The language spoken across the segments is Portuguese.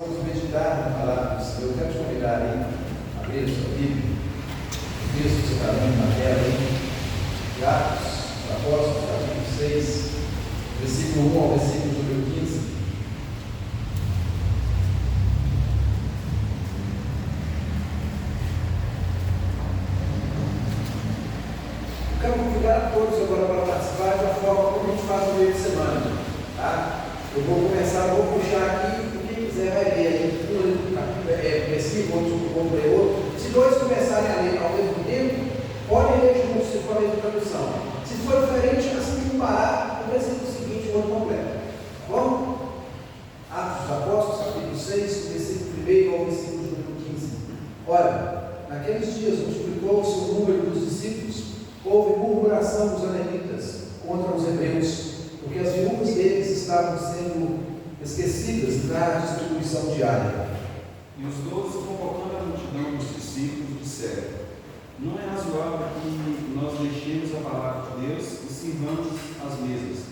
Vamos meditar na palavra do Senhor. Eu quero te convidar aí a abrir a sua Bíblia. O texto que você está vendo na tela aí, de Atos dos Apóstolos, capítulo 6, versículo 1 ao versículo número 15. Eu quero convidar a todos agora para participar da forma como a gente faz no meio de semana. Tá? Eu vou começar, vou puxar aqui. Quem quiser vai ler aí um versículo, outro ler outro. Se dois começarem a ler ao mesmo tempo, podem ler juntos se for a mesma tradução. Se for diferente, assim que parar, o versículo seguinte, o outro completo. Tá bom? Atos dos Apóstolos, capítulo 6, versículo 1 ao versículo número 15. Ora, naqueles dias multiplicou-se o número dos discípulos, houve murmuração dos anemitas contra os hebreus, porque as viúvas deles estavam sendo esquecidas na distribuição diária. E os 12, convocando a multidão dos discípulos, disseram: não é razoável que nós deixemos a palavra de Deus e sirvamos as mesas.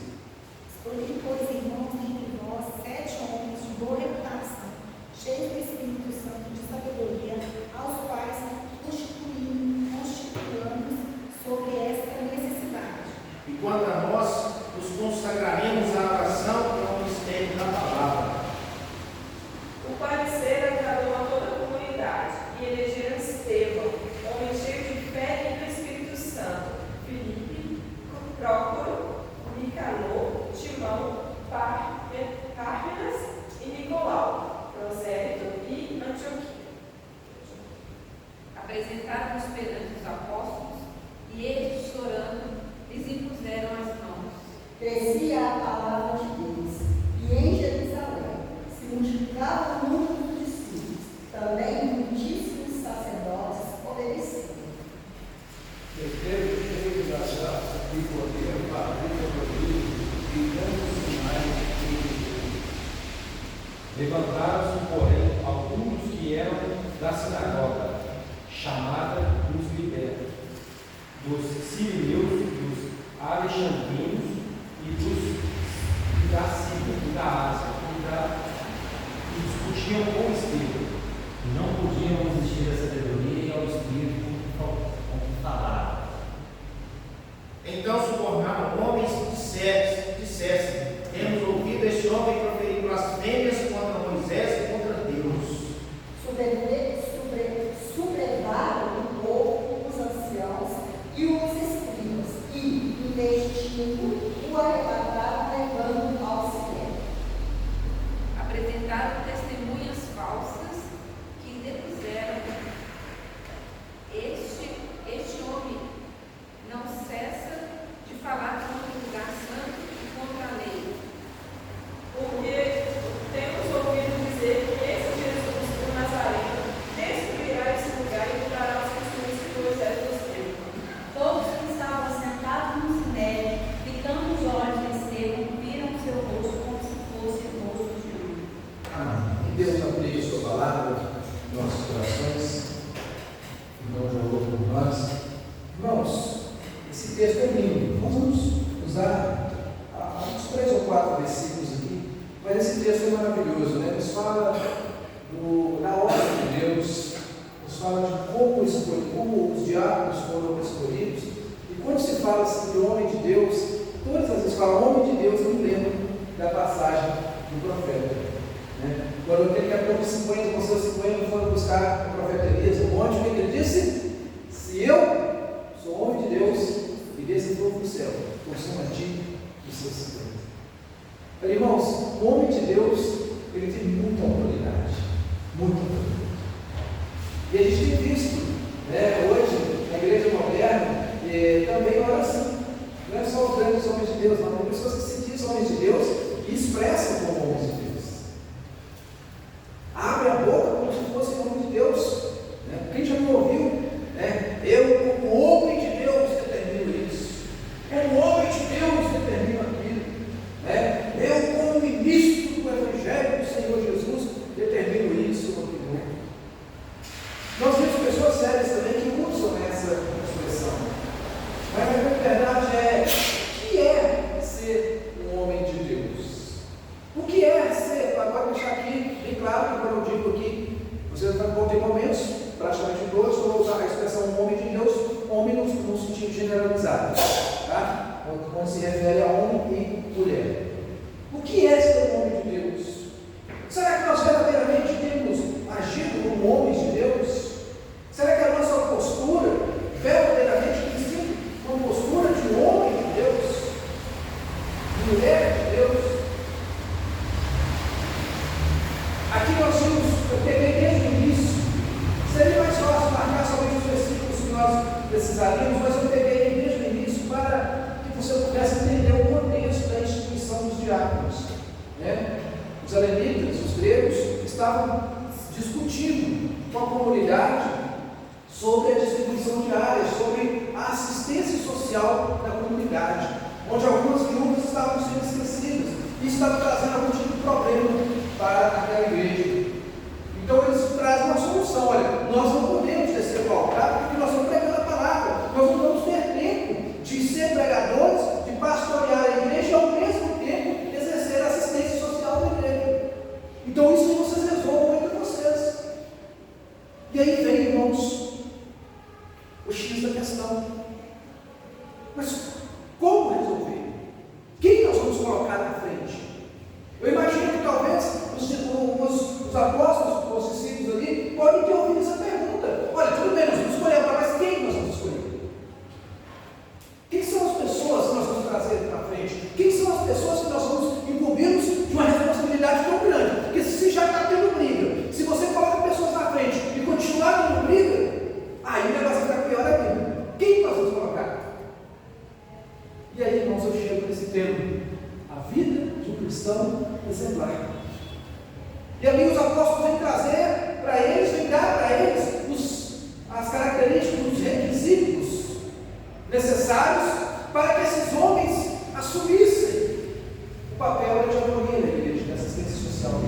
Escolhi, pois, irmãos, entre vós 7 homens de boa reputação, cheios do Espírito Santo de sabedoria, aos quais constituamos sobre esta necessidade. E quanto a nós, nos consagraremos à oração e ao mistério da palavra. O parecer agradou a toda a comunidade, e elegeram Estevão, homem cheio de fé e do Espírito Santo, Filipe, Prócoro, Nicanor, Timão, Pármenas e Nicolau, Prosélito e Antioquia. Apresentaram-nos perante os apóstolos, e eles, chorando, lhes impuseram as mãos. Crescia a palavra de Deus, e em Jerusalém se multiplicava o número dos discípulos, também muitíssimos sacerdotes obedeciam. Eu quero que Deus achasse que poder para a vida do livro e tantos sinais que levantaram-se, porém, alguns que eram da sinagoga, chamada dos libertos, dos sirineus, dos alexandrinos e da Síria, e da Ásia, e discutiam com Estevão. Não podiam resistir à sabedoria e ao Espírito com que falaram. Então subornaram homens e dissessem: temos ouvido este homem proferir blasfêmias contra Moisés e contra Deus. Sublevaram o povo, os anciãos e os escribas, e, investindo, o arrebataram, levando ao sinédrio. Apresentaram testemunhas falsas que depuseram: este homem não cessa de falar contra o lugar santo e contra a lei. Porque temos ouvido dizer que esse Jesus, o Nazareno, destruirá esse lugar e mudará os costumes que Moisés nos deu. Todos que estavam sentados no sinédrio, ficando os olhos de Estevão, viram seu rosto como se fosse o rosto de um. Amém. Que Deus aplique a sua palavra em nossos corações, não jogou por nós. Irmãos, esse texto é lindo. Vamos usar uns 3 ou 4 versículos aqui, mas esse texto é maravilhoso, né? Nos fala da ordem de Deus, nos fala de como os diáconos foram escolhidos, e quando se fala assim de homem de Deus, todas as vezes fala homem de Deus, eu me lembro da passagem do profeta. Né? Quando aquele que aprovou 50 com seus 50 foram buscar o profeta Elias no monte, o que ele disse? Se eu sou homem de Deus e desse povo do céu, consumo a ti os seus 50. Irmãos, o homem de Deus, ele tem muita autoridade, muita autoridade. E a gente tem visto, né, hoje, na igreja moderna, também olha assim, não é só os grandes homens de Deus, não, tem pessoas que se dizem homens de Deus e expressam como homens de Deus. Abre a boca como se fosse homem de Deus. Né? Quem já não ouviu? Né? Eu, como homem de Deus, determino isso. Como homem de Deus, determino aquilo. Né? Eu, como ministro do Evangelho do Senhor Jesus. casado, tá? Quando se refere a homem e mulher. O que é ser um homem de Deus? Será que nós verdadeiramente temos agido como homens de Deus? Será que a nossa postura verdadeiramente tem sido uma postura de um homem de Deus? De mulher de Deus? Aqui nós temos, eu peguei desde o início, seria mais fácil marcar somente os versículos que nós precisaríamos, mas eu peguei desde o início para que você pudesse entender o contexto da instituição dos diáconos. Né? Os alenitas, os gregos, estavam discutindo com a comunidade sobre a distribuição de áreas, sobre a assistência social da comunidade, onde algumas viúvas estavam sendo esquecidas e estava trazendo algum tipo de problema para aquela igreja. Então eles trazem uma solução: olha, nós não podemos descer para o altar porque nós estamos pregando a palavra, nós não vamos ter tempo de ser pregadores, de pastorear a igreja e ao mesmo tempo exercer a assistência social da igreja. Então isso vocês resolvam entre vocês. E aí vem, irmãos, o X da questão. Mas como resolver? Quem nós vamos colocar na frente? Eu imagino que talvez os apóstolos, os discípulos ali, podem ter ouvido essa pergunta. Olha, tudo bem, nós vamos escolher agora, mas quem nós vamos escolher? Quem são as pessoas que nós vamos trazer para frente? Quem são as pessoas que nós vamos incumbir-nos de uma responsabilidade tão grande? Porque se já está tendo briga, se você coloca pessoas na frente e continuar tendo briga, aí o negócio vai ficar pior ainda. Quem nós vamos colocar? E aí, irmãos, eu chego nesse tema: a vida de um cristão exemplar. E ali os apóstolos vêm trazer para eles, vêm dar para eles as características, os requisitos necessários para que esses homens assumissem o papel de diaconia da igreja, de assistência social.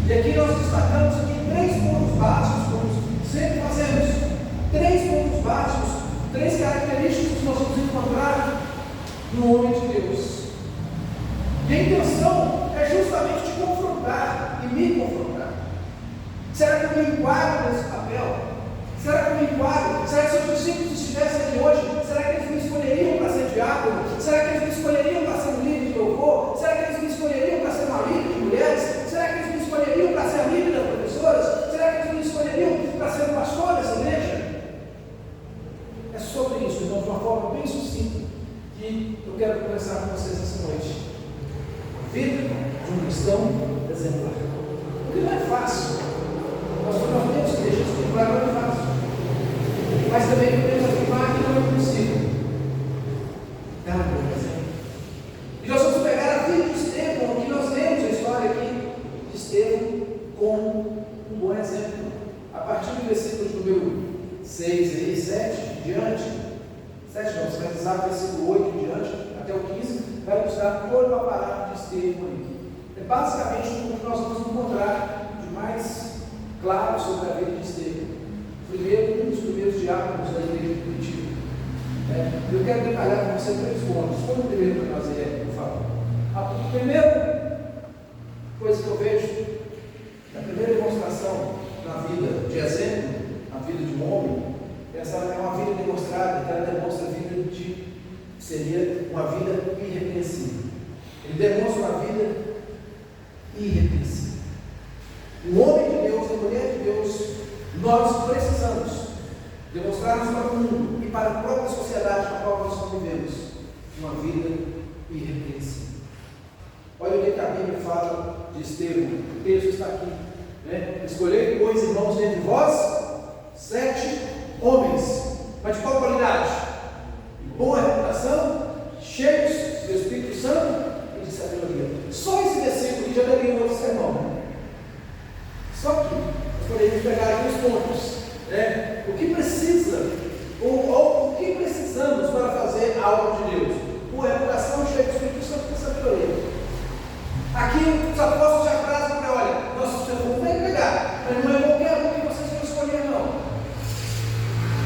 E aqui nós destacamos aqui 3 pontos básicos, como sempre fazemos, 3 pontos básicos, 3 características que nós vamos encontrar no homem de Deus. E a intenção é justamente te confrontar e me confrontar. Será que eu me enquadro nesse papel? Será que eu me enquadro? Será que se os discípulos estivessem aqui hoje, será que eles me escolheriam para ser diácono? Será que eles me escolheriam para ser um líder de louvor? Será que eles me escolheriam para ser uma líder de mulheres? Será que eles me escolheriam para ser amiga das professoras? Será que eles me escolheriam para ser um pastor dessa igreja? É sobre isso, então, de uma forma bem sucinta, que eu quero conversar com vocês essa noite. Vida de um cristão exemplar. Porque não é fácil. Nós temos que deixar isso claro, não é fácil. Mas também podemos afirmar que não é possível. É um bom exemplo. E nós vamos pegar a vida de Estevão, que nós temos a história aqui de Estevão como um bom exemplo. A partir do versículo número 6 e 7 em diante, 7 não, você vai usar o versículo 8 em diante, até o 15, vai nos dar todo o aparato de Estevão aí. É basicamente o que nós vamos encontrar de mais claro sobre a vida de Estevão. Primeiro, um dos primeiros diáconos da igreja de Curitiba. Eu quero detalhar com você 3 pontos. Como o primeiro para fazer, por favor? A primeira coisa que eu vejo, a primeira demonstração na vida de exemplo, na vida de um homem, essa é uma vida demonstrada, que ela demonstra a vida de. Seria uma vida irrepreensível. Ele demonstra uma vida irrepreensível. O homem de Deus, a mulher de Deus, nós precisamos demonstrarmos para o mundo e para a própria sociedade na qual nós convivemos uma vida irrepreensível. Olha o que a Bíblia fala de Estevão. O texto está aqui. Né? Escolhei, pois, irmãos, dentre vós 7 homens, mas de qual qualidade? Boa reputação, cheios do Espírito Santo e de sabedoria. Só esse versículo que já daria um outro sermão. Né? Só que nós poderíamos pegar aqui os pontos. Né? O que precisa, ou o que precisamos para fazer a obra de Deus? Boa reputação, cheio do Espírito Santo e de sabedoria. Aqui os apóstolos já trazem para, olha, nós vamos pegar, mas não é qualquer um que vocês vão escolher, não.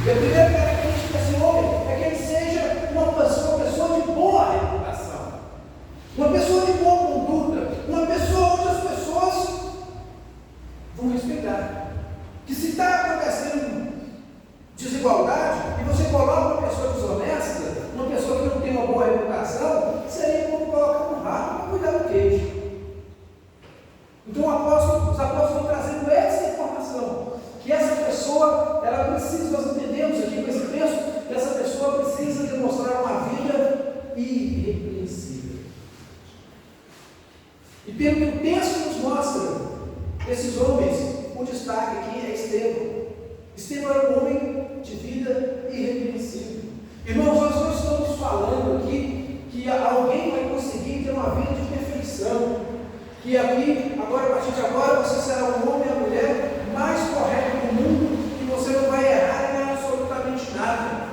E a primeira característica desse homem é que ele seja uma pessoa de boa reputação, uma pessoa de boa conduta, uma pessoa onde as pessoas vão respeitar. Que se está acontecendo desigualdade e você coloca uma pessoa desonesta, coração, seria como colocar um rato para cuidar do queijo. Então os apóstolos vão trazendo essa informação, que essa pessoa, ela precisa, nós entendemos aqui com esse texto, que essa pessoa precisa demonstrar uma vida irrepreensível. E pelo que o texto nos mostra, esses homens, o destaque aqui é Estevão. Estevão era um homem de vida irrepreensível. Irmãos, nós não estamos falando aqui que alguém vai conseguir ter uma vida de perfeição. Que aqui, agora, a partir de agora, você será o homem e a mulher mais correto do mundo, que você não vai errar em absolutamente nada.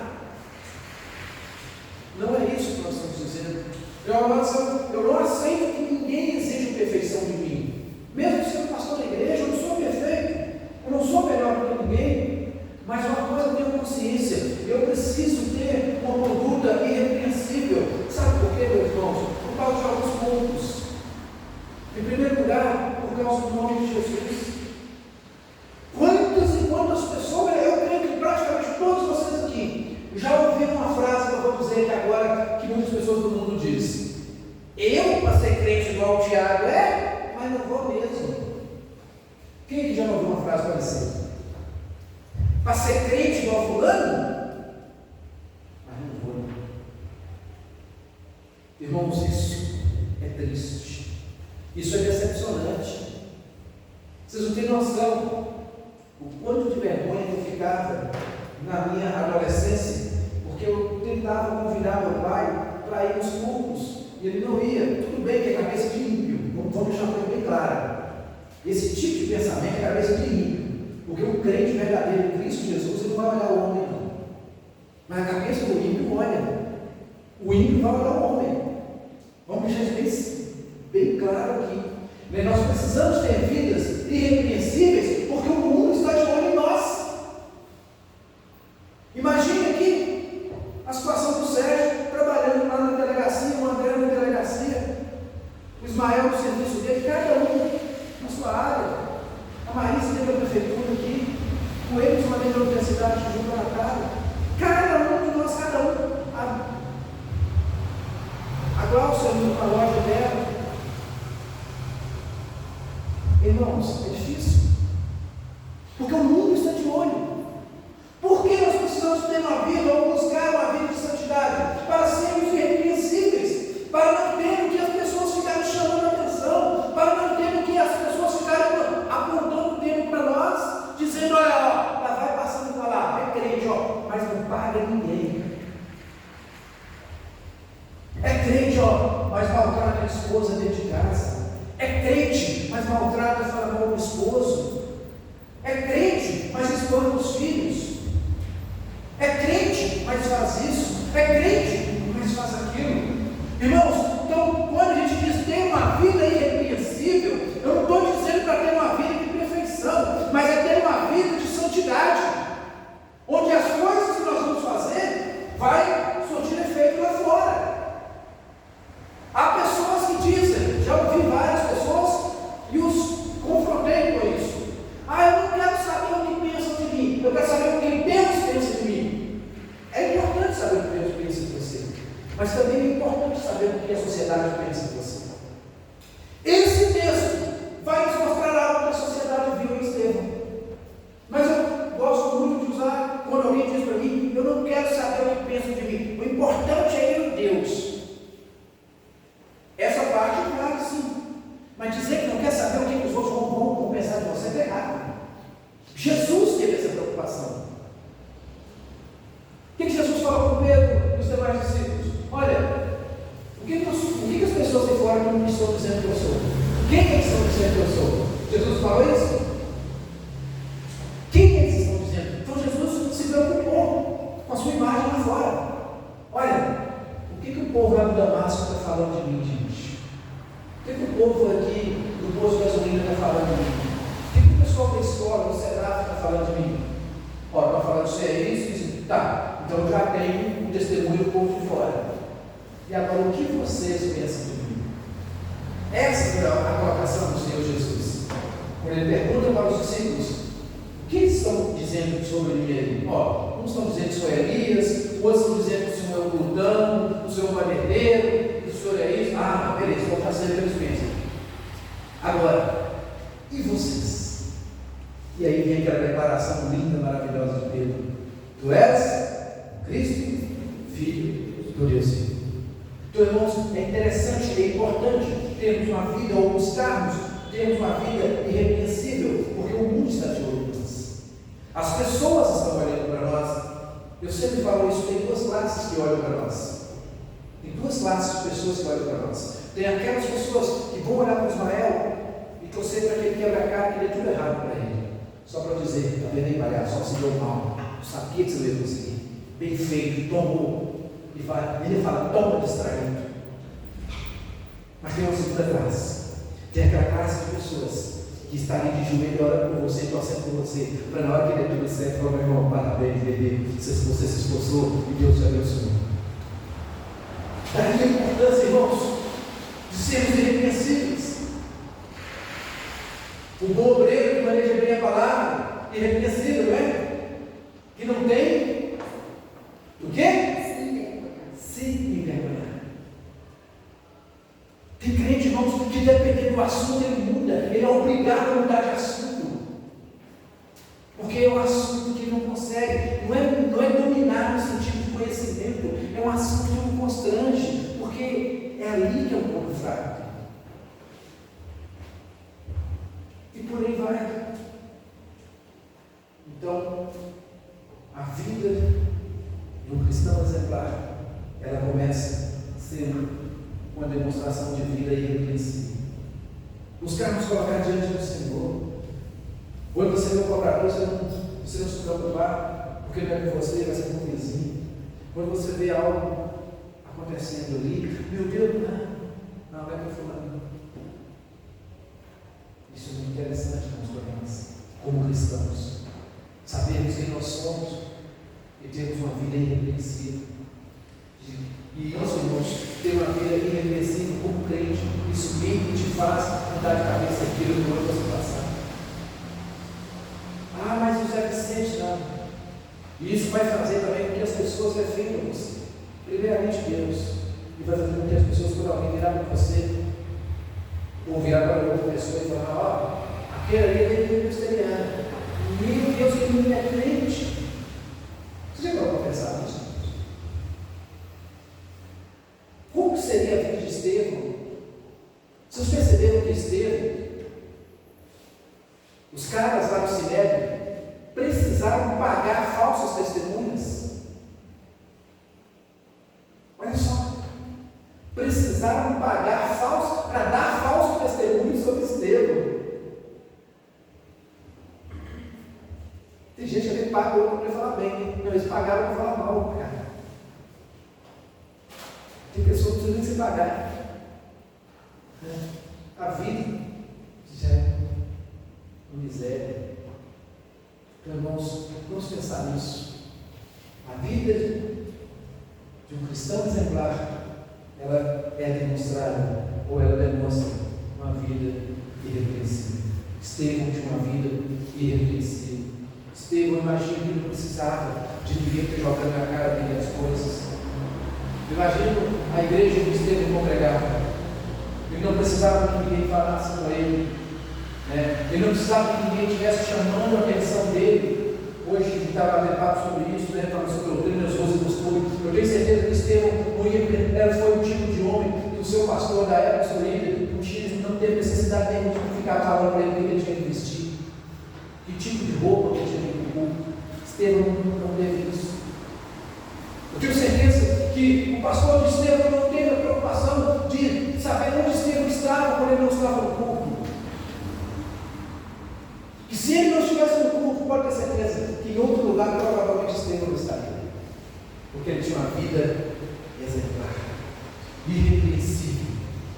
Não é isso que nós estamos dizendo. Eu não aceito que ninguém exija perfeição de mim. Mesmo sendo pastor da igreja, eu não sou perfeito. Eu não sou melhor do que ninguém. Mas uma coisa eu tenho consciência: eu preciso ter uma conduta irrepreensível. Sabe por quê, meus irmãos? Por causa de alguns pontos. Em primeiro lugar, por causa do nome de Jesus. Quantas e quantas pessoas, eu creio que praticamente todos vocês aqui já ouviram uma frase que eu vou dizer aqui agora, que muitas pessoas do mundo dizem: eu, para ser crente igual o Tiago mas não vou mesmo. Quem que já não ouviu uma frase parecida? Para ser crente igual fulano? Mas não vou. Irmãos, isso é triste. Isso é decepcionante. Vocês não têm noção o quanto de vergonha eu ficava na minha adolescência, porque eu tentava convidar meu pai para ir nos cultos e ele não ia. Tudo bem que é cabeça de ímpio, vamos deixar uma coisa bem clara. Esse tipo de pensamento é cabeça de ímpio, porque o crente verdadeiro em Cristo Jesus, ele não vai olhar o homem, não. Mas a cabeça do ímpio olha. O ímpio vai olhar o homem. Vamos deixar isso bem claro aqui. Nós precisamos ter vidas irrepreensíveis, porque o mundo está de olho em nós. Imagine aqui a situação do Sérgio trabalhando lá na delegacia, o André na delegacia, o Ismael no serviço dele, cada um na sua área, a Marisa dentro da prefeitura aqui, o Emerson lá dentro da universidade de Juca na cara, cada um de nós, cada um, a Glaucia indo para a loja dela. Irmãos, é difícil, porque o mundo está de olho. Por que nós precisamos ter uma vida ou buscar uma vida de santidade? Para sermos irrepreensíveis, para não ter que as pessoas ficarem chamando a atenção, para não ter que as pessoas ficarem apontando o dedo para nós, dizendo: olha, lá vai passando para lá, é crente, mas não paga ninguém. É crente, mas maltrata a esposa dentro de casa. É crente, mas maltrata e fala mal do esposo. É crente, mas expõe os filhos. É crente, mas faz isso. É crente, mas faz aquilo. Irmãos, então quando a gente diz ter uma vida irrepreensível, eu não estou dizendo para ter uma vida de perfeição, mas é ter uma vida de santidade, onde as coisas que nós vamos fazer vai surtir efeito lá fora. Há pessoas que dizem, já ouvi várias pessoas e os confrontei com isso: eu não quero saber o que pensam de mim, eu quero saber o que Deus pensa de mim. É importante saber o que Deus pensa de você, mas também é importante saber o que a sociedade pensa de você. Esse texto vai nos mostrar algo que a sociedade viu em Estevão, mas eu gosto muito de usar quando alguém diz para mim: eu não quero saber o que pensam de mim, o importante é ir em Deus. Essa parte é claro, sim. Mas dizer que não quer saber o que os outros vão pensar de você é errado. Jesus teve essa preocupação. O que Jesus falou com Pedro e os demais discípulos? Olha, o que as pessoas de fora não estão dizendo que eu sou? Quem é que estão dizendo que eu sou? Jesus falou isso? Quem é que estão dizendo? Então Jesus se preocupou com a sua imagem lá fora. Olha, o que o povo lá do Damasco está falando de mim, gente? O que o povo aqui do posto de gasolina está falando de mim? O que o pessoal da escola, do SEDAF está falando de mim? Está falando de você é isso? Tá, então eu já tenho um testemunho do povo de fora. E agora, o que vocês pensam de mim? Essa é a colocação do Senhor Jesus. Quando ele pergunta para os discípulos: o que eles estão dizendo sobre mim aí? Uns estão dizendo que sou Elias, outros estão dizendo que o Senhor é o Plutão, o Senhor é o Madeiro, beleza, vou fazer pela experiência. Agora, e vocês? E aí vem aquela declaração linda, maravilhosa de Pedro: tu és Cristo, Filho do Deus vivo. Então, irmãos, é interessante, é importante termos uma vida, ou buscarmos termos uma vida irrepreensível, porque o mundo está de olho em nós. As pessoas estão olhando para nós. Eu sempre falo isso, tem duas classes que olham para nós. Tem duas classes de pessoas que olham para nós. Tem aquelas pessoas que vão olhar para Ismael e torcer para que ele quebre a cara, que ele é tudo errado para ele. Só para dizer, está vendo aí, palhaço, só se deu mal. Eu sabia que você não ia conseguir. Bem feito, tomou. Ele fala, toma distraído. Mas tem uma segunda classe. Tem aquela classe de pessoas que está ali de joelho e ora por você, torcendo por você, para na hora que ele é tudo certo, falar, meu irmão, parabéns, bebê, você se esforçou e Deus te abençoou. Daí a importância, irmãos, de sermos irrepreensíveis. O bom obreiro que maneja bem a palavra, irrepreensível, não é? Que não tem o quê? Se envergonhar. Tem crente, irmãos, que dependendo do assunto ele muda, ele é obrigado a mudar de assunto, porque é um assunto que ele não consegue, não é dominar no sentido de conhecimento, é um assunto que não constrange, porque é ali que é um pouco fraco. E por aí vai. Então, a vida de um cristão exemplar, ela começa sendo uma demonstração de vida irrepreensível. Buscarmos colocar diante do Senhor. Quando você vê o cobrador, você não se preocupar, porque não é com você, vai ser com o vizinho. Quando você vê algo acontecendo ali, meu Deus, não vai para fulano. Isso é muito interessante, para nós, como cristãos, sabermos quem nós somos e termos uma vida irrepreensível. E isso, irmãos, ter uma vida irrepreensível como crente, isso meio que te faz mudar de cabeça aquilo que não você passar. Mas os Vicente não. E isso vai fazer também com que as pessoas defendam você. Primeiramente Deus. E vai fazer com que as pessoas, quando alguém virar para você, ou virar para outra pessoa e falar, aquele ali é presbiteriano. Meu Deus, que menino é crente. Você já pode pensar nisso? Como seria a vida de Estevão? Vocês perceberam que Estevão, os caras lá do Sinédrio, precisaram pagar falsas testemunhas? Olha só, precisaram pagar para dar falso testemunho sobre Estevão. Tem gente que pagou para falar bem, não, eles pagaram para falar mal, cara. Tem pessoas que precisam se pagar. A vida já é uma miséria. Então, irmãos, vamos pensar nisso. A vida de um cristão exemplar, ela é demonstrada, ou ela demonstra uma vida irrepreensível. Estevão tinha uma vida irrepreensível. Estevão, imagina que ele não precisava de ninguém ter jogando na cara dele as coisas. Imagina a igreja que Estevão congregava. Ele não precisava que ninguém falasse com ele. Ele não precisava que ninguém estivesse chamando a atenção dele. Hoje a gente estava batendo papo sobre isso, falando sobre doutrina, as coisas e costumes. Eu tenho certeza que Estevão foi o tipo de homem que o seu pastor da época, o seu líder, não teve necessidade nenhuma de ficar falando para ele que ele tinha que vestir, que tipo de roupa que ele tinha que ir. Estevão não teve isso. Eu tenho certeza que o pastor de Estevão não teve a preocupação de saber onde Estevão estava quando ele não estava no culto. E se ele não estivesse no culto, pode ter certeza que em outro lugar provavelmente Estevão não estaria. Porque ele tinha uma vida exemplar, irrepreensível.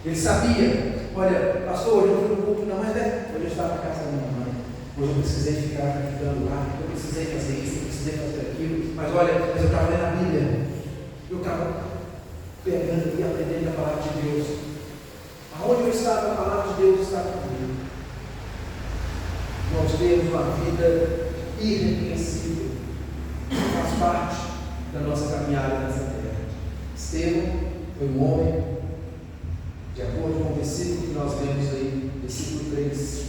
Ele sabia, olha, pastor, hoje eu fui no culto, não, mas hoje eu estava na casa da minha mãe. Hoje eu precisei ficar ficando lá, eu precisei fazer isso, eu precisei fazer aquilo, mas olha, eu estava lendo a Bíblia, eu estava pegando e aprendendo a palavra de Deus. Aonde eu estava, a palavra de Deus estava comigo. Nós temos uma vida irrepreensível, faz parte da nossa caminhada nessa terra. Estevão foi um homem de acordo com o versículo que nós lemos aí, versículo 3,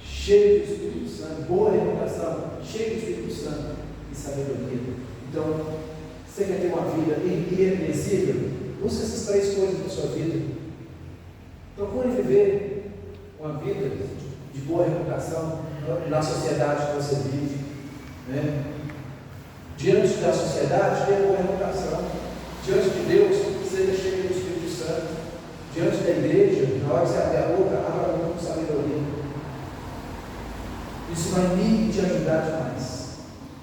cheio do Espírito Santo, boa reputação, cheio do Espírito Santo e sabedoria. Então, você quer ter uma vida irrepreensível? Busque essas 3 coisas na sua vida. Procure viver uma vida de boa reputação na sociedade que você vive, né? Diante da sociedade, tenha boa reputação. Diante de Deus, seja cheio do Espírito Santo. Diante da igreja, na hora que você abrir a boca, abra a boca com sabedoria. Isso vai me te ajudar demais.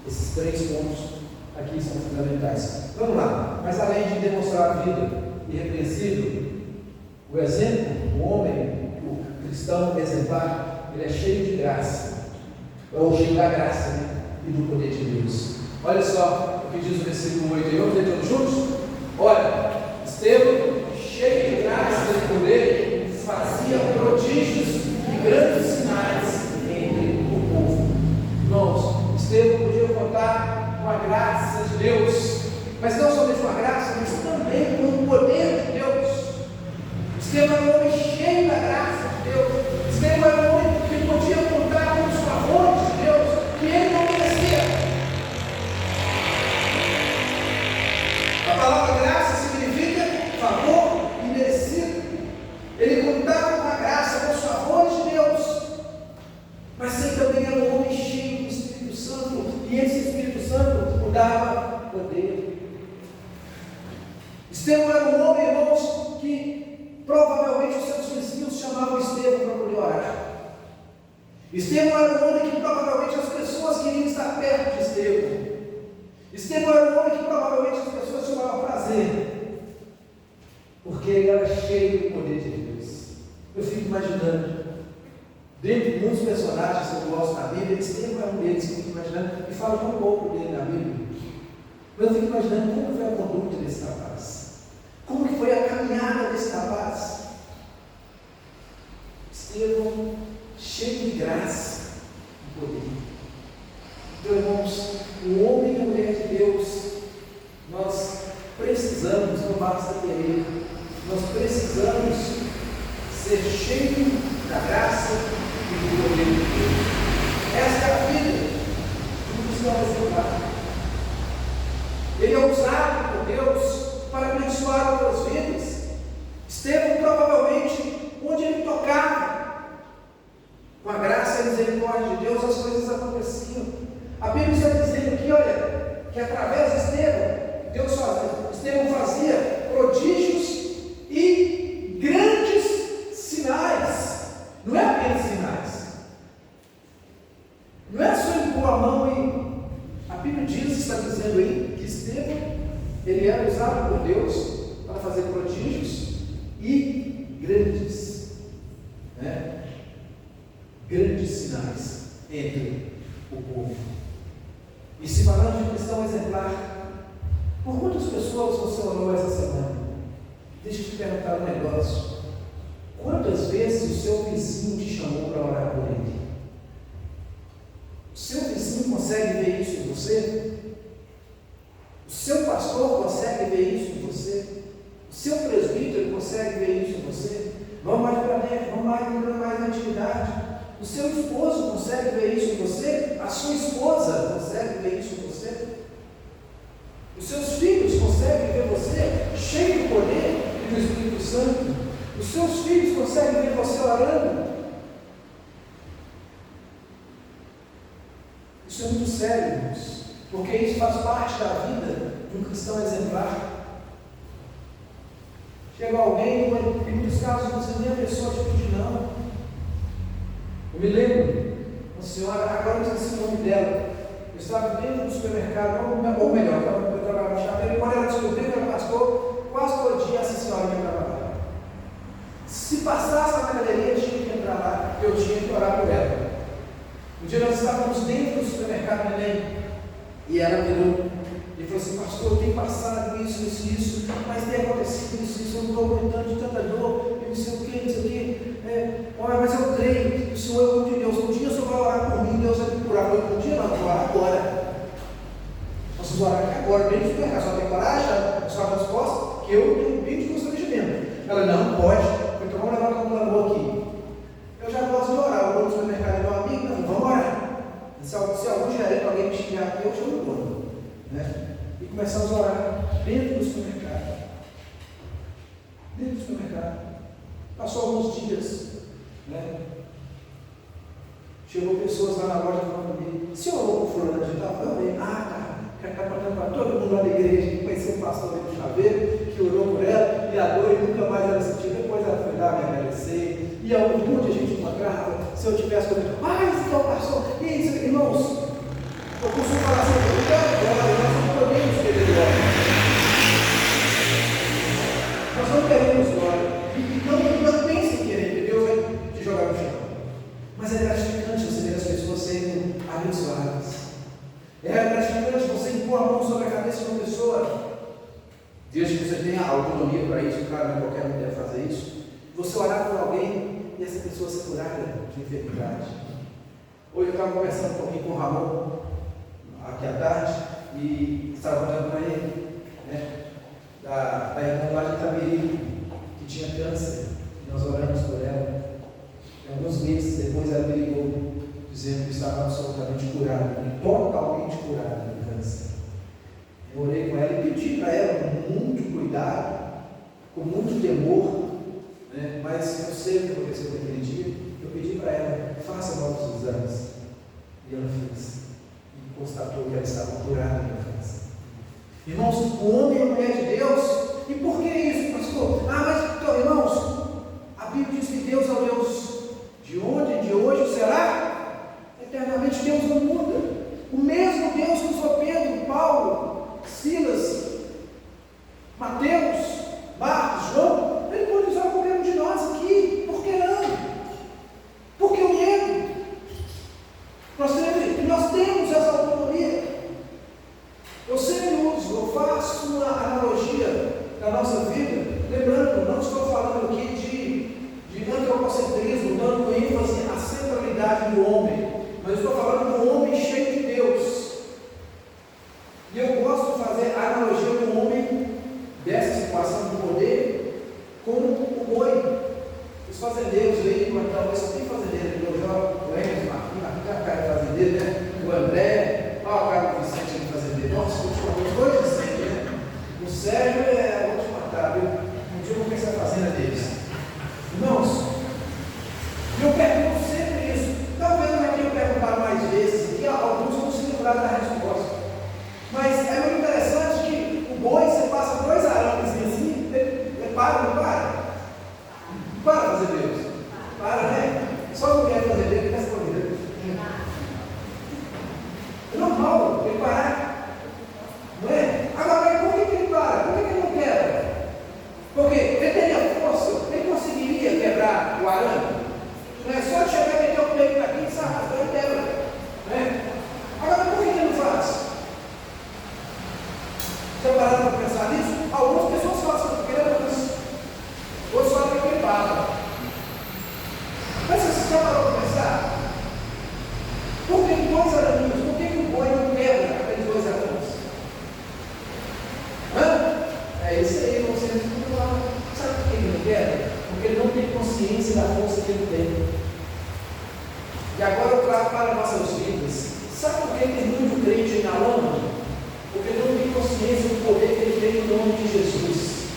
Esses 3 pontos aqui são fundamentais. Vamos lá. Mas além de demonstrar a vida irrepreensível, o exemplo, o homem, o cristão exemplar, ele é cheio de graça, ou cheio da graça, né? E do poder de Deus. Olha só o que diz o versículo 8. Vamos ler todos juntos? Olha, Estevão, cheio de graça e poder, fazia prodígios e grandes sinais entre o povo. Irmãos, Estevão podia contar com a graça de Deus, mas não somente com a graça, mas também com o poder de Deus. Estevão era um homem cheio da graça de Deus. Estevão era um homem que podia contar com os favores de Deus, que ele não merecia. A palavra graça significa favor imerecido. Ele contava com a graça, com os favores de Deus, mas ele também era um homem cheio do Espírito Santo, e esse Espírito Santo o dava poder. Estevão era um homem, irmãos, que provavelmente os seus vizinhos chamavam Estevão para poder orar. Estevão era um homem que provavelmente as pessoas queriam estar perto de Estevão. Estevão era um homem que provavelmente as pessoas chamavam prazer, porque ele era cheio do poder de Deus. Eu fico imaginando, dentre muitos personagens que eu gosto na Bíblia, Estevão é um deles que eu fico imaginando, e falo um pouco dele na Bíblia, mas eu fico imaginando como foi a conduta desse rapaz, como que foi a caminhada desse rapaz. Estevão, cheio de graça e poder. Então, irmãos, o homem e a mulher de Deus, nós precisamos, não basta querer, nós precisamos ser cheios da graça e do poder de Deus. Esta é a vida do cristão exemplar. Ele é usado por Deus para abençoar outras vidas. Estevão, provavelmente, onde ele tocava, com a graça e a misericórdia de Deus, as coisas aconteciam. A Bíblia está dizendo aqui, olha, que através de Estevão fazia prodígios e grandes sinais. Não é apenas sinais. Não é só impor a mão e... A Bíblia está dizendo aí que Estevão, ele era usado por Deus para fazer prodígios e grandes, né? Grandes sinais entre o povo. E se falando de cristão exemplar, por quantas pessoas você orou essa semana? Deixa eu te perguntar um negócio. Quantas vezes o seu vizinho te chamou para orar por ele? O seu vizinho consegue ver isso em você? O seu pastor consegue ver isso em você? O seu presbítero consegue ver isso em você? Vamos mais para dentro, vamos mais na intimidade. O seu esposo consegue ver isso em você? A sua esposa consegue ver isso em você? Os seus filhos conseguem ver você cheio do poder e do Espírito Santo? Os seus filhos conseguem ver você orando? Isso é muito sério, irmãos, porque isso faz parte da vida de um cristão exemplar. Chega alguém, em muitos casos você nem a pessoa te pedir não. Eu me lembro, uma senhora, agora eu esqueci o nome dela. Eu estava dentro do supermercado, ou melhor, eu trabalhava no shopping, e quando ela descobriu que era pastor, quase todo dia essa senhora ia trabalhar. Se passasse na galeria, eu tinha que entrar lá, eu tinha que orar por ela. Um dia nós estávamos dentro do supermercado Neném, e ela virou e falou assim: pastor, tem passado isso, mas tem acontecido isso, eu não estou aguentando de tanta dor, e não sei o que, olha, mas eu creio, o Senhor é o de Deus, um dia o Senhor vai orar por mim, Deus vai me curar. Eu falei: um dia não, vou orar agora. Nós vamos orar aqui agora, bem de supermercado, só tem coragem, a sua resposta, que eu tenho um bem de constrangimento. Ela: não pode. né? E começamos a orar dentro do supermercado. Dentro do supermercado. Passou alguns dias, né? Chegou pessoas lá na loja falando comigo: "Se orou por fulano de tal?" Eu falei: cara, está contando para todo mundo lá da igreja que conheceu o pastor ali do Chaveiro, que orou por ela, e a dor e nunca mais ela sentiu. Depois ela foi lá me agradecer. E um monte de gente encontrava. Se eu tivesse comido: esse é o pastor. E isso, irmãos, eu costumo falar assim: nós não podemos querer glória. Nós não queremos glória. Não pense em querer, que Deus vai te jogar no chão. Mas é gratificante você ver as pessoas sendo abençoadas. É gratificante você impor a mão sobre a cabeça de uma pessoa, desde que você tenha autonomia para isso. Claro, não qualquer um deve fazer isso. Você orar por alguém e essa pessoa ser curada de enfermidade. Hoje eu estava conversando um pouquinho com o Ramon aqui à tarde e estava contando para ele, né, da irmã lá de Itabiri, que tinha câncer. Nós oramos por ela. E alguns meses depois ela me ligou, dizendo que estava absolutamente curada, totalmente curada do câncer. Eu orei com ela e pedi para ela com muito cuidado, com muito temor, né? Mas eu sei o que aconteceu naquele dia. Eu pedi para ela: faça novos exames. E ela fez. E constatou que ela estava curada do câncer. Irmãos, o homem e a mulher de Deus. E por que isso, pastor? Mas, irmãos, a Bíblia diz que Deus é o Deus de ontem, de hoje, será eternamente. Deus não muda. O mesmo Deus que usou Pedro, Paulo, Silas, Mateus, Marcos, João, Ele pode usar qualquer um de nós aqui. Por que não? Porque o medo. Nós temos essa autonomia. Eu sempre uso, eu faço uma analogia da nossa vida, lembrando, não estou falando aqui de antropocentrismo, dando ênfase à centralidade do homem, mas estou falando do homem cheio de Deus. E eu gosto de fazer a analogia do homem dessa situação de poder com o boi. Os fazendeiros aí, talvez só tem fazendeiro, o Emerson Marquinhos, a cara de fazendeiro, né? O André, olha o cara do Vicente de fazendeiro. Nossa, vou te falar uma coisa assim, né? O Sérgio vou te matar, viu? Um dia eu vou pensar a fazenda deles. Irmãos, eu pergunto sempre isso. Talvez não é que eu perguntar mais vezes, e alguns vão se livrar da resposta. Mas é muito interessante que o boi, você passa 2 arames assim, ele para, não para? Para fazer Deus. Para, né? Só não quer fazer Deus, quer fazer Deus. É normal ele parar. Não é? Agora, por que ele para? Por que ele não quebra? Porque ele teria força, ele conseguiria quebrar o arame. Não é só chegar e meter o peito aqui e se arrastar e quebra. Não é? Agora, por que ele não faz? Você parado para pensar nisso? Algumas pessoas falam porque ele é isso. Outros falam que ele para. Mas você já parou para pensar? Por que 2 araminhos? Por que o boi não quebra aqueles 2 arames? É isso aí, você não fala. Sabe por que ele não quebra? Porque ele não tem consciência da força que ele tem. E agora eu trago para nossas vidas. Sabe por que tem muito crente na lama? Porque ele não tem consciência do poder que ele tem no nome de Jesus.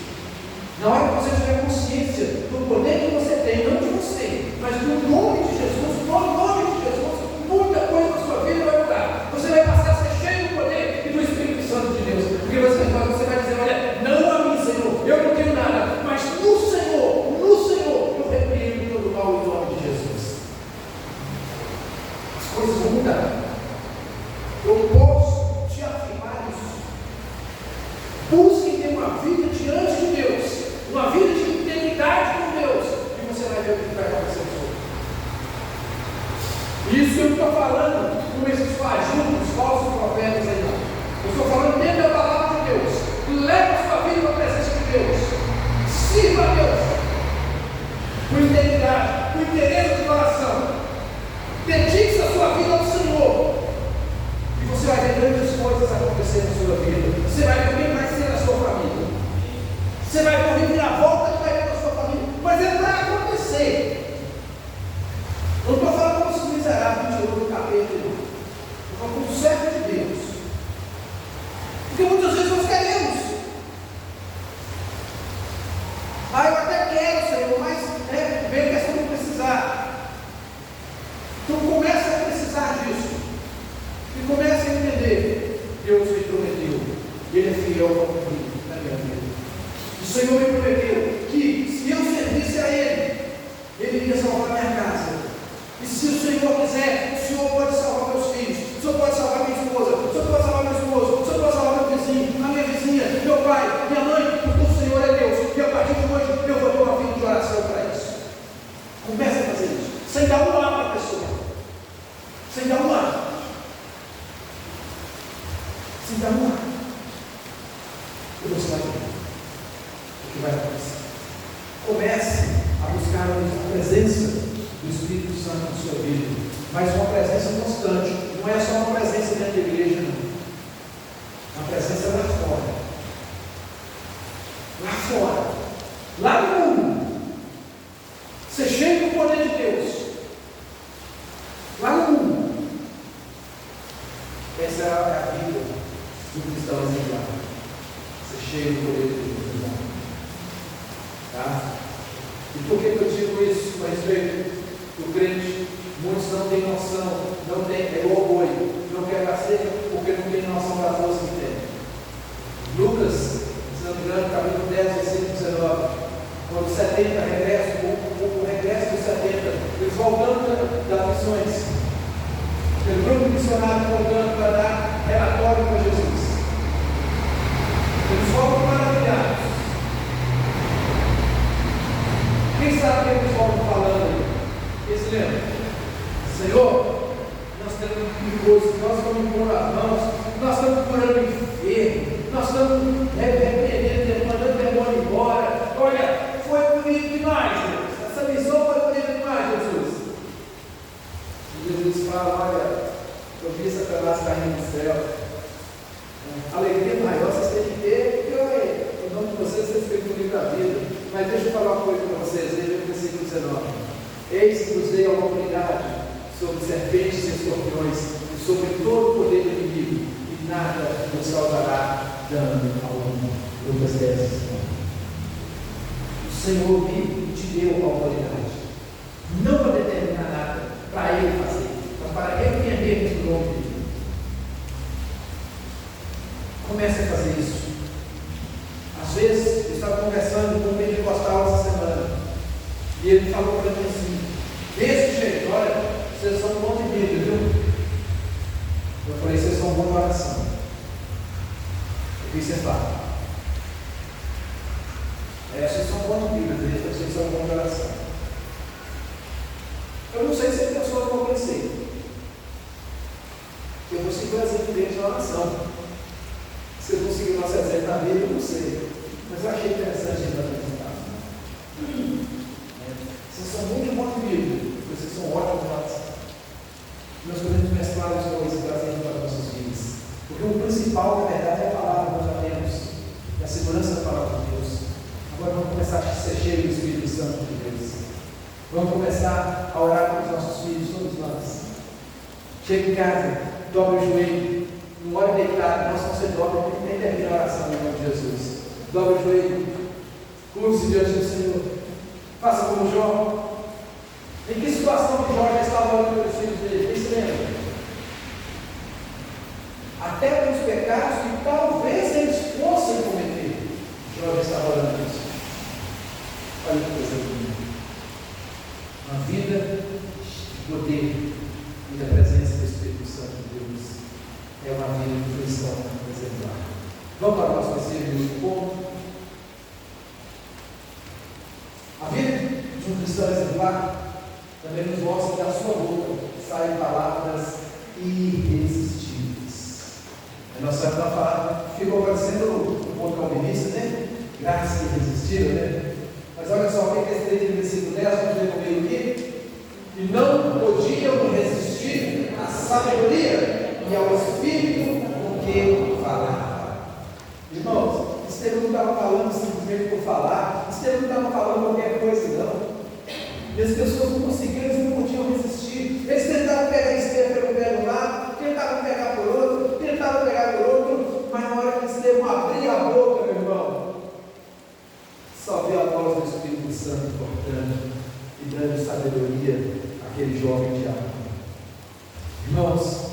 Na hora que você tiver consciência do poder que você tem, não de você, mas do nome de Jesus, no nome de Jesus, muita coisa na sua vida vai mudar. Você vai passar a ser cheio do poder e do Espírito Santo de Deus. Porque você vai dizer: olha, não a mim, Senhor, eu não tenho nada, mas no Senhor, eu repreendo todo o mal em nome de Jesus. As coisas vão mudar. Eu posso te afirmar isso. Busque ter uma vida diante de Deus, uma vida de integridade com Deus, e você vai ver o que vai acontecer sobre. Isso eu não estou falando com esses fajutos, falsos profetas aí, não. Eu estou falando dentro da palavra de Deus. Leve a sua vida para a presença de Deus. Sirva a Deus com integridade, com interesse de coração. Dedique-se a sua vida ao Senhor. E você vai ver grandes coisas acontecer na sua vida. Você vai ver o que vai ser a sua família. Você vai correr a volta que vai ter na sua família. Mas é para acontecer. Não estou falando como os miseráveis que tirou do capeta. Estou falando com o servo de Deus. Senhor me prometeu que se eu servisse a Ele, Ele iria salvar minha casa. E se o Senhor quiser, o Senhor pode salvar meus filhos, o Senhor pode salvar minha esposa, o Senhor pode salvar meu esposo, o Senhor pode salvar meu vizinho, a minha vizinha, meu pai, minha mãe, porque o Senhor é Deus. E a partir de hoje eu vou ter uma vida de oração para isso. Comece a fazer isso, sem dar um ar para a pessoa, sem dar um ar, sem dar um ar. E você vai ver o que vai acontecer. Comece a buscar a presença do Espírito Santo na sua vida, mas uma presença constante, não é só uma presença dentro da igreja, não. Uma presença lá fora. Lá fora. Lá no mundo. Ser cheio do poder de Deus. Lá no mundo. Essa é a vida do cristão exemplar. Ser cheio do poder de Deus. Tá? E por que eu digo isso a respeito do crente? Muitos não têm noção, não tem, é orgulho, não quer nascer porque não tem noção da força que tem. Lucas, se não me engano, capítulo 10, versículo 19, quando 70 regressam, o regresso dos 70, eles voltando das missões, pelo grupo missionário voltando para dar relatório para Jesus. Eles voltam maravilhados. Quem sabe o que eles voltam falando? Eles lembram? Senhor, nós temos coisas, nós estamos impondo as mãos, nós estamos curando enfermo, nós estamos repreendendo, mandando o demônio embora. Olha, foi bonito demais, Deus. Essa missão foi bonita demais, Jesus. E Jesus fala: olha, eu vi Satanás caindo do céu. Alegria maior vocês têm que ter, porque olha, o nome de vocês têm comigo da vida. Mas deixa eu falar uma coisa para vocês, veja o versículo 19. Eis que vos dei a autoridade sobre serpentes e escorpiões, e sobre todo o poder do inimigo, e nada nos causará dano algum. Lucas 10. O Senhor me te deu a autoridade, não para determinar nada, para Ele fazer, mas para repreender o nome dele. Comece a fazer isso. Às vezes, eu estava conversando com um pentecostal essa semana, e ele falou para mim assim: desse jeito, olha, vocês são bons de Bíblia, viu? Eu falei: vocês são bons de oração. Eu vi você falar. Vocês são bons de Bíblia, vocês são bons de oração. Eu não sei se as pessoas vão conhecer. Eu vou seguir o exemplo deles na oração. Se eu vou seguir o nosso exemplo na Bíblia, eu não sei. Mas eu achei interessante ele apresentar. Vocês são muito bons de Bíblia, vocês são ótimos de oração. Nós podemos mesclar os dois e trazendo para as nossas vidas. Porque o principal, na verdade, é a palavra que nós já temos, é a segurança da palavra de Deus. Agora vamos começar a ser cheios do Espírito Santo de Deus. Vamos começar a orar para os nossos filhos, todos nós. Chega em casa, dobre o joelho, não ore deitado, nós não se dobre, porque nem termina a oração em nome de Jesus. Dobre o joelho, curve-se diante do Senhor, faça como Jó. Em que situação que Jó já estava orando pelos filhos dele? Quem se lembra? Até pelos pecados que talvez eles fossem cometer, Jó já estava orando por isso. Olha que coisa linda. Uma vida de poder e da presença do Espírito Santo de Deus é uma vida de cristão exemplar. Vamos para o nosso terceiro ponto. A vida de um cristão exemplar também nos mostra que da sua boca saem palavras irresistíveis. Nós estamos a falar, ficou parecendo o ponto calvinista, né? Graça irresistível, né? Mas olha só o que é esse trecho do versículo 10, vamos ver comigo aqui. E não podiam resistir à sabedoria e ao Espírito com que falava. Irmãos, Estevão não estava falando simplesmente por falar, Estevão não estava falando qualquer coisa, não. E as pessoas não conseguiram, eles não podiam resistir. Eles tentaram pegar Estevão pelo pé de um lado, tentaram pegar por outro, tentaram pegar por outro, mas na hora que Estevão abria a boca, meu irmão, só veio a voz do Espírito Santo cortando e dando sabedoria àquele jovem diabo. Irmãos,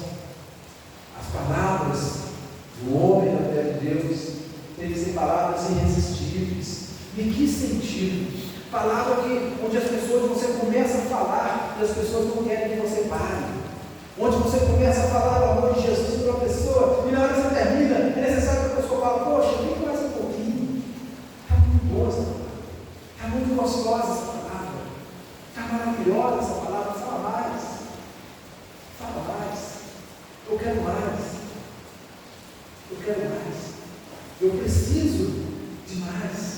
as palavras do homem da fé de Deus tem que ser palavras irresistíveis. Em que sentido? Palavra onde as pessoas, você começa a falar e as pessoas não querem que você pare. Onde você começa a falar o amor de Jesus para a pessoa e na hora que você termina, é necessário que a pessoa fale, poxa, vem mais um pouquinho. Está muito boa essa palavra. Está muito gostosa essa palavra. Está maravilhosa essa palavra. Fala mais. Fala mais. Eu quero mais. Eu quero mais. Eu preciso de mais.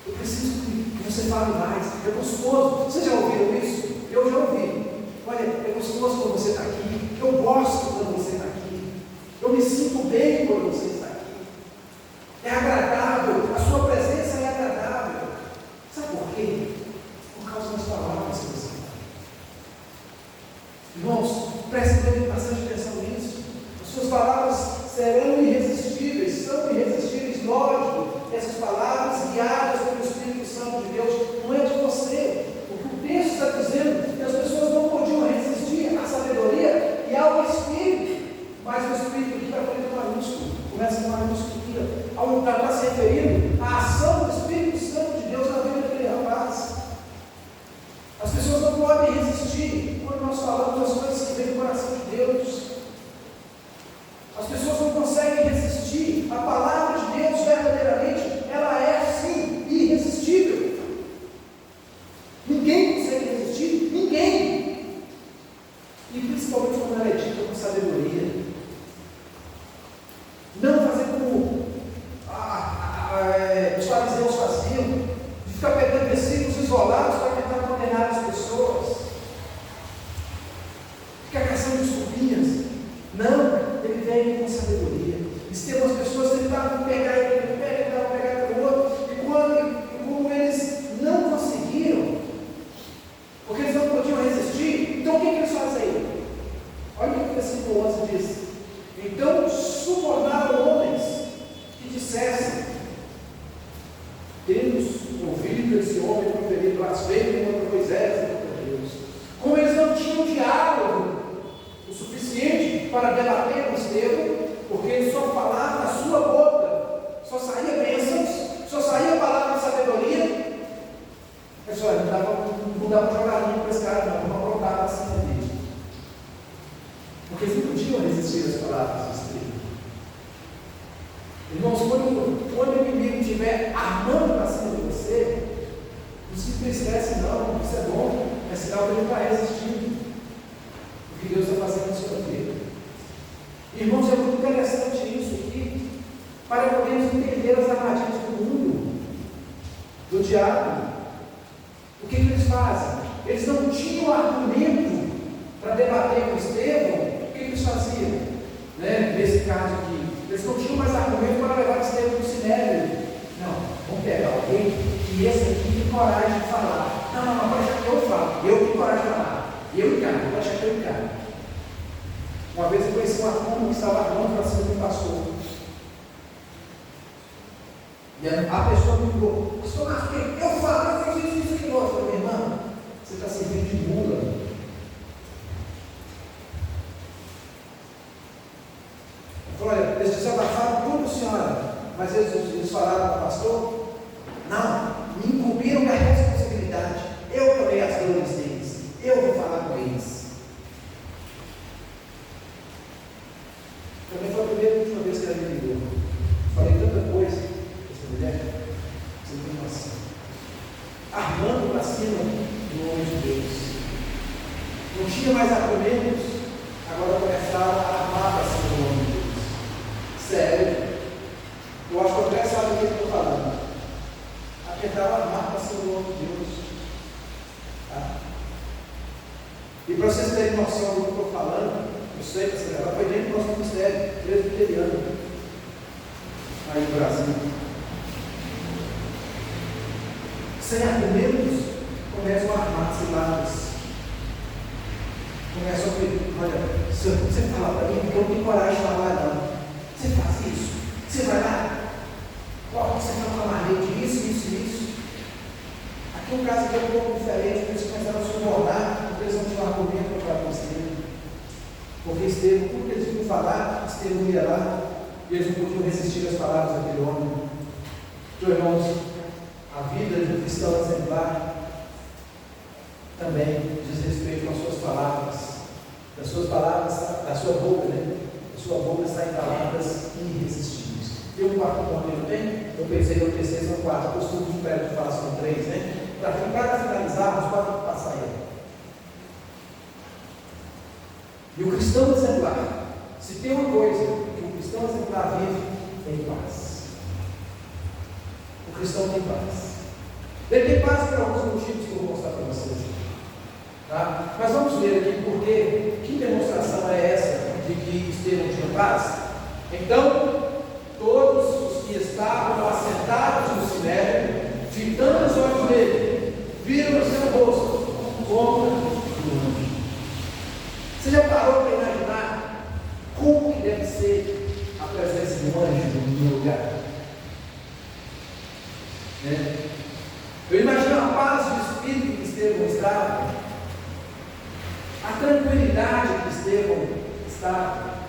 Eu preciso que você fale mais. É gostoso. Vocês já ouviram isso? Eu já ouvi. Olha, é gostoso quando você está aqui. Eu gosto quando você está aqui. Eu me sinto bem quando você está aqui. É agradável. A sua presença é agradável. Sabe por quê? Por causa das palavras que você fala. Irmãos, prestem bastante atenção nisso. As suas palavras serão irresistíveis. São irresistíveis, lógico. Essas palavras guiadas pelo Espírito Santo de Deus, não é de você. O texto está dizendo que as pessoas não podiam resistir à sabedoria e ao Espírito. Mas o Espírito aqui está falando maiúsculo. Começa com maiúsculo aqui. Está se referindo à ação do Espírito Santo de Deus na vida daquele rapaz. As pessoas não podem resistir quando nós falamos as coisas que vêm do coração de Deus. As pessoas não conseguem resistir. A palavra de Deus verdadeiramente, ela é sim irresistível. Ninguém consegue resistir, ninguém. E principalmente quando ela é dita com sabedoria. Não fazer como os fariseus faziam, de ficar pegando versículos isolados para tentar condenar as pessoas. Ficar caçando desculpinhas. Não, ele vem com sabedoria. Estevão, as pessoas tentavam pegar ele, tentavam pegar pelo outro, e como eles não conseguiram, porque eles não podiam resistir, então o que eles fazem? Olha o que o versículo 11 diz. Então subornaram homens que dissessem: temos ouvido esse homem proferir blasfêmia contra Moisés e contra Deus. Como eles não tinham diálogo o suficiente para debater com Estevão, porque ele só falava da sua boca, só saía bênçãos, só saía palavra de sabedoria. Pessoal, não dá para jogar limpo para esse cara, não aprontar para cima dele. Porque eles não podiam resistir às palavras de Estevão. Irmãos, quando o inimigo estiver armando para cima de você, não se entristece, não, isso é bom, é sinal que ele está resistindo o que Deus está fazendo na sua vida. Irmãos, é muito interessante isso aqui, para podermos entender as armadilhas do mundo, do diabo. O que eles fazem? Eles não tinham argumento para debater com Estevão. O que eles faziam? Nesse caso aqui, eles não tinham mais argumento para levar Estevão para o sinédrio. Não, vamos pegar alguém que esse aqui tem coragem de falar. Não, pode achar que eu falo. Eu tenho coragem de falar. Eu encaro, pode achar que eu encaro. Uma vez eu conheci uma turma que estava armando para cima do pastor. E a pessoa me ligou: pastor Marquinhos, eu falo, eu fiz isso aqui. Eu falei: minha irmã, você está servindo de mula. Eu falei: olha, eles desabafaram tudo, senhora, mas eles falaram para o pastor: não, me incumbiram da responsabilidade. Eu tomei as dores deles, eu vou falar com eles. Também foi a primeira e última vez que ela me ligou. Falei tanta coisa para essa mulher, você não tem noção. Armando para cima do nome de Deus. Não tinha mais argumentos, agora começaram a armar para cima do nome de Deus. Sério. Eu acho que o André sabe o que eu estou falando. Tentaram armar para cima do nome de Deus. Tá? E para vocês terem noção do que eu estou falando, eu sei que ela foi dentro do nosso ministério presbiteriano, aí no Brasil. Sem argumentos, começam a armar ciladas. Começam a pedir: olha, se você falar para mim, porque eu não tenho coragem de falar, não. Você faz isso? Você vai lá? Você vai falar de isso. Aqui um caso aqui é um pouco diferente, porque eles começaram a subornar, porque eles não tinham argumento para falar com Estevão. Porque Estevão, tudo que eles tinham que falar, Estevão ia lá, e eles não podiam resistir às palavras daquele homem. Então, irmãos, vida de um cristão exemplar também diz respeito às suas palavras. Das suas palavras, da sua boca, né? Da sua boca saem palavras irresistíveis. Tem um quarto ponto, não tem? Eu pensei no terceiro, são quatro. Eu costumo de perto de falar são três, né? Para finalizarmos, pode passar aí. E o cristão exemplar, se tem uma coisa que o cristão exemplar vive, tem paz. O cristão tem paz. Ele tem paz por alguns motivos que eu vou mostrar para vocês. Tá? Mas vamos ver aqui porque que demonstração é essa de que Estevão tinha paz? Então, todos os que estavam assentados no sinédrio, fitando os olhos dele, viram o seu rosto como de um anjo. Você já parou para imaginar como que deve ser a presença de um anjo no lugar? Eu imagino a paz do Espírito que Estevão estava, a tranquilidade que Estevão estava.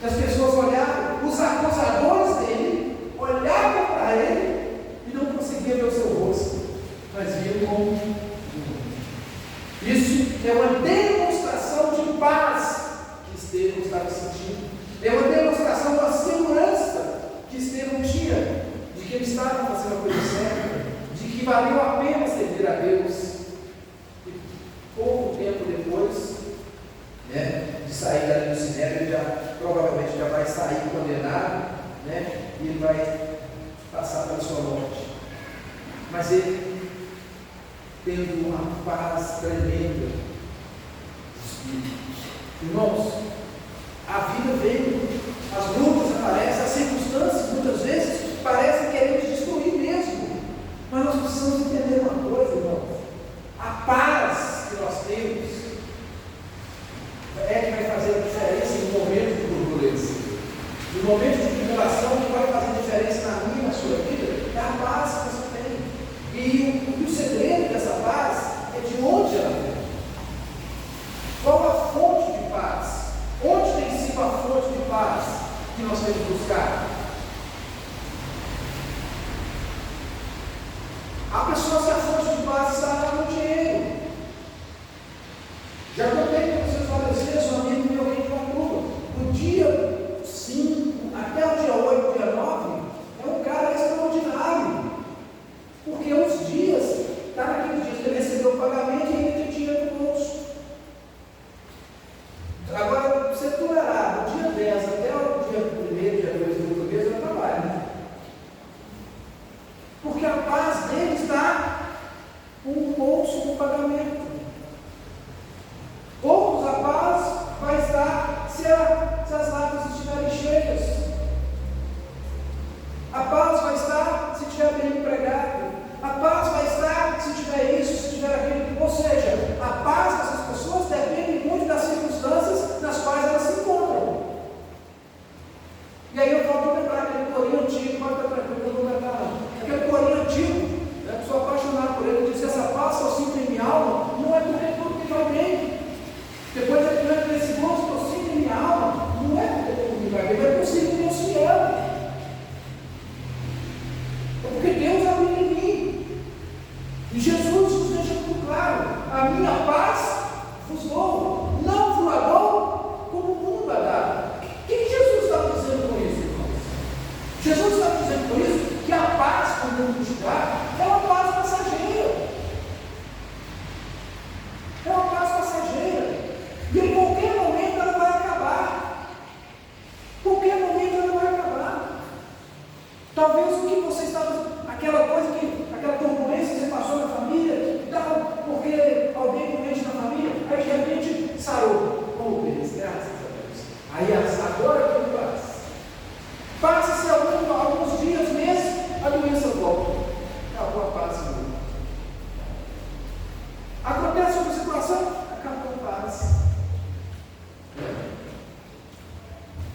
As pessoas olhavam, os acusadores dele olhavam para ele e não conseguiam ver o seu rosto, mas viam como um anjo. Isso é uma demonstração de paz que Estevão estava sentindo. É uma demonstração da segurança que Estevão tinha, de que ele estava fazendo a coisa certa, de que valeu a pena servir a Deus. E pouco tempo depois, de sair dali do sinédrio, ele provavelmente já vai sair condenado, e ele vai passar pela sua morte. Mas ele, tendo uma paz tremenda do Espírito. Irmãos, a vida veio, as lutas aparecem, as circunstâncias muitas vezes parecem querer nos destruir mesmo. Mas nós precisamos entender uma coisa, irmãos. A paz que nós temos é que vai fazer a diferença no momento de turbulência. No momento de tribulação, o que vai fazer diferença na minha e na sua vida é a paz que você tem. E o segredo dessa paz é de onde ela vem. Qual a fonte de paz? Onde tem sido a fonte de paz que nós temos que buscar? Há pessoas que a fonte de paz está no dinheiro. Já contei com vocês várias vezes, um amigo meu veio de uma turma. Do dia 5 até o dia 8, dia 9, é um cara extraordinário. Porque uns dias, naqueles dias ele recebeu o pagamento e ainda tem dinheiro no bolso. Agora, você tolerar do dia 10 até o dia 1º, dia 2 do outro mês, ele trabalha. Porque a paz dele está com o bolso do pagamento. Poucos a paz vai estar se as latas estiverem cheias. A paz vai estar se estiver bem empregado. A paz vai estar se tiver isso, se tiver aquilo. Ou seja, a paz dessas pessoas depende muito das circunstâncias nas quais elas se encontram. E aí eu volto a lembrar aquele corinho antigo, pode estar tranquilo, não vou lembrar não. Aquele corinho antigo, eu sou apaixonado por ele, diz que essa paz que eu sinto em minha alma não é porque tudo que vai bem. Depois desse gosto que eu sinto em minha alma, não é porque tudo vai bem, é porque eu sinto Deus fiel. É porque Deus habita em mim. E Jesus nos deixa muito claro: a minha paz vos dou, não vos a dou como o mundo a dá. O que Jesus está dizendo com isso, irmãos? Jesus está dizendo com isso que a paz que o mundo te dá é uma paz passageira. É uma paz passageira. E em qualquer momento ela vai acabar. Qualquer momento ela vai acabar. Talvez o que você estava, aquela turbulência que você passou na família e tal, porque alguém doente na família, aí de repente sarou. Oh, Deus, graças a Deus. Aí agora tudo passa. Passa-se alguns dias, meses, a doença volta. Acabou a paz. Acontece uma situação, acabou a paz.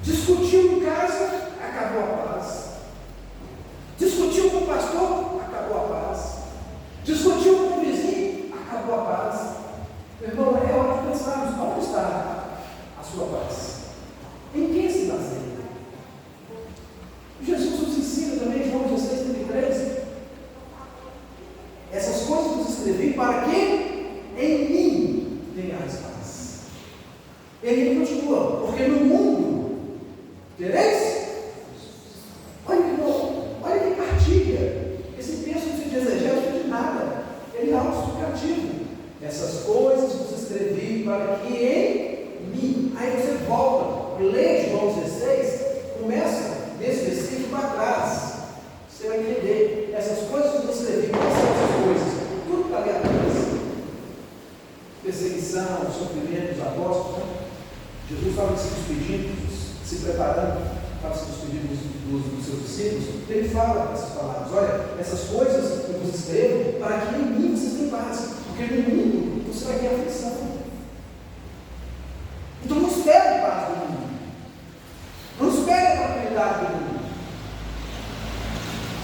Discutiu em casa, acabou a paz. Discutiu com o pastor, acabou a paz. Discutiu com o vizinho, acabou a paz. Irmão, é hora de pensarmos: onde está a sua paz? Em quem se baseia? Jesus nos ensina também, João 16:33. porque no mundo tereis. Olha que partilha. Esse texto de exegese de nada. Ele é autoexplicativo. Essas coisas vos escrevi para que em mim. Aí você volta, lê João 16, começa nesse versículo para trás. Você vai entender. Essas coisas vos escrevi, quais são essas coisas? Tudo está ali atrás. Perseguição, sofrimento dos apóstolos. Né? Jesus estava se despedindo, se preparando para se despedir dos seus discípulos. Ele fala essas palavras: olha, essas coisas eu vos escrevo para que em mim vocês tenham paz, porque no mundo você vai ter aflição. Então não espere paz do mundo, não espere a tranquilidade do mundo.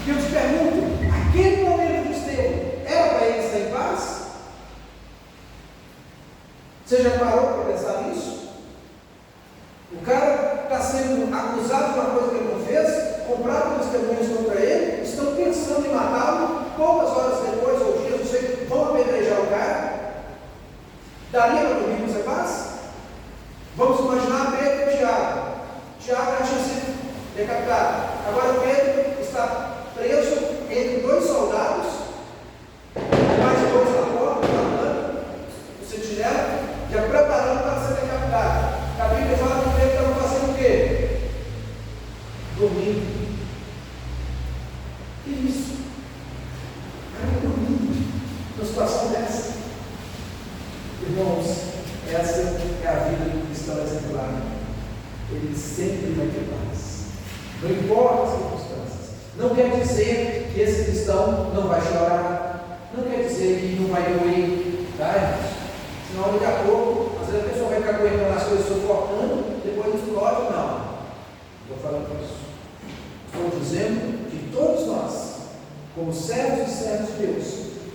Eu te pergunto, aquele momento que esteve, era para ele estar em paz? Você já parou para pensar nisso? O cara está sendo acusado de uma coisa que ele não fez, comprado testemunhas contra ele, estão pensando em matá-lo, poucas horas depois, ou dias, não sei, vão apedrejar o cara. Daria para dormir com essa paz? Vamos imaginar Pedro e Tiago. Tiago já tinha sido decapitado. Agora Pedro está preso entre dois soldados, mais dois na porta, falando, o sentinela, já preparando para ser decapitado. A Bíblia fala que Pedro estava fazendo o quê? Dormindo. Que isso? Cara, dormindo. Numa situação dessa. Irmãos, essa é a vida do cristão exemplar. Ele sempre vai ter paz. Não importa as circunstâncias. Não quer dizer que esse cristão não vai chorar. Não quer dizer que não vai doer. Tá, irmãos? Senão daqui a pouco, às vezes a pessoa vai ficar aguentando as coisas sufocando, depois explode. Não. Estou falando isso. Estou dizendo que todos nós, como servos e servos de Deus,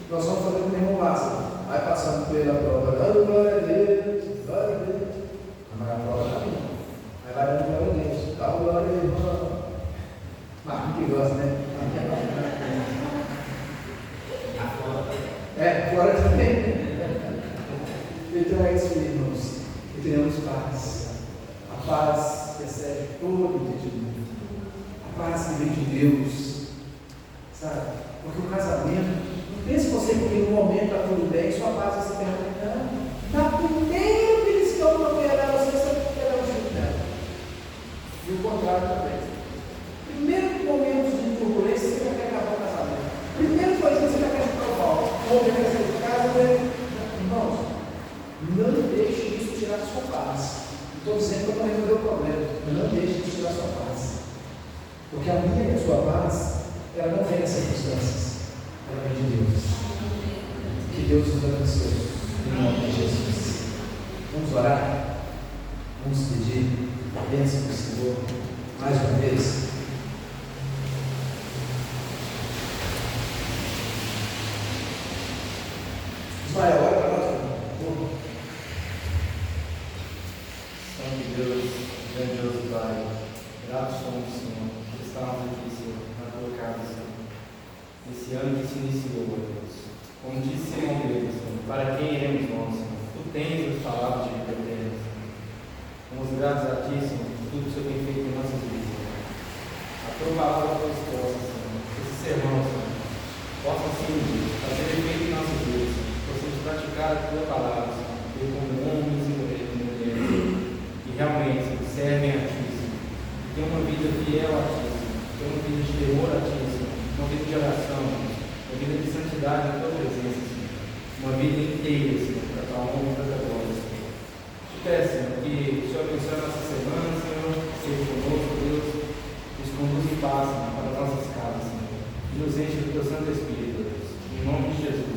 nós vamos fazer como o irmão Lázaro. Vai passando pela prova, dando glória a Deus, glória a Deus. Mas a prova está vindo. Aí vai dando glória a Deus, dá glória a irmão. Marco que gosta, né? Fora também. Então é isso, irmãos. Que tenhamos paz. A paz que excede todo entendimento. A paz que vem de Deus. Sabe? Porque o casamento, não pense você que no momento está tudo bem, sua paz vai se perguntar. Na primeira que eles estão para pegar você vai junto dela. E o contrário também. Primeiro momento de turbulência, você já quer acabar o casamento. Primeiro foi isso, você já quer chutar o pau. Ou já quer sair de casa, irmãos, não deixe isso tirar a sua paz. Estou dizendo que eu não resolver o problema. Não deixe isso tirar a sua paz. Porque a minha e a sua paz, ela não vem das circunstâncias. Ela vem de Deus. Que Deus nos abençoe. Em nome de Jesus. Vamos orar. Vamos pedir a bênção do Senhor. Mais uma vez. Ismael, olha para nós. Santo Deus, grandioso Pai, gratos somos, Senhor, por estarmos aqui, Senhor, na tua casa, Senhor, nesse ano que se iniciou, ó Deus. Como disse Simão Pedro, Senhor, para quem iremos nós, Senhor? Tu tens as palavras de vida eterna, Senhor. Somos gratos a Ti, Senhor, por tudo que o Senhor tem feito em nossas vidas, Senhor. A tua palavra foi exposta, Senhor, esse sermão, Senhor, possa sim, Deus, fazer efeito em nossas vidas, Senhor. Possamos praticar a tua palavra, Senhor, ter como homens e mulheres que realmente, Senhor, servem a Ti, Senhor, que tem uma vida fiel a Ti, Senhor, que tem uma vida de temor a Ti, Senhor, uma vida de oração, uma vida de santidade na Tua presença, Senhor, uma vida inteira, Senhor, para a Tua honra e para a Tua glória, Senhor. Te peço, Senhor, que o Senhor abençoe a nossa semana, Senhor, seja conosco, Deus, nos conduz em paz, Senhor, para as nossas casas, Senhor, e nos enche do Teu Santo Espírito, Deus, em nome de Jesus.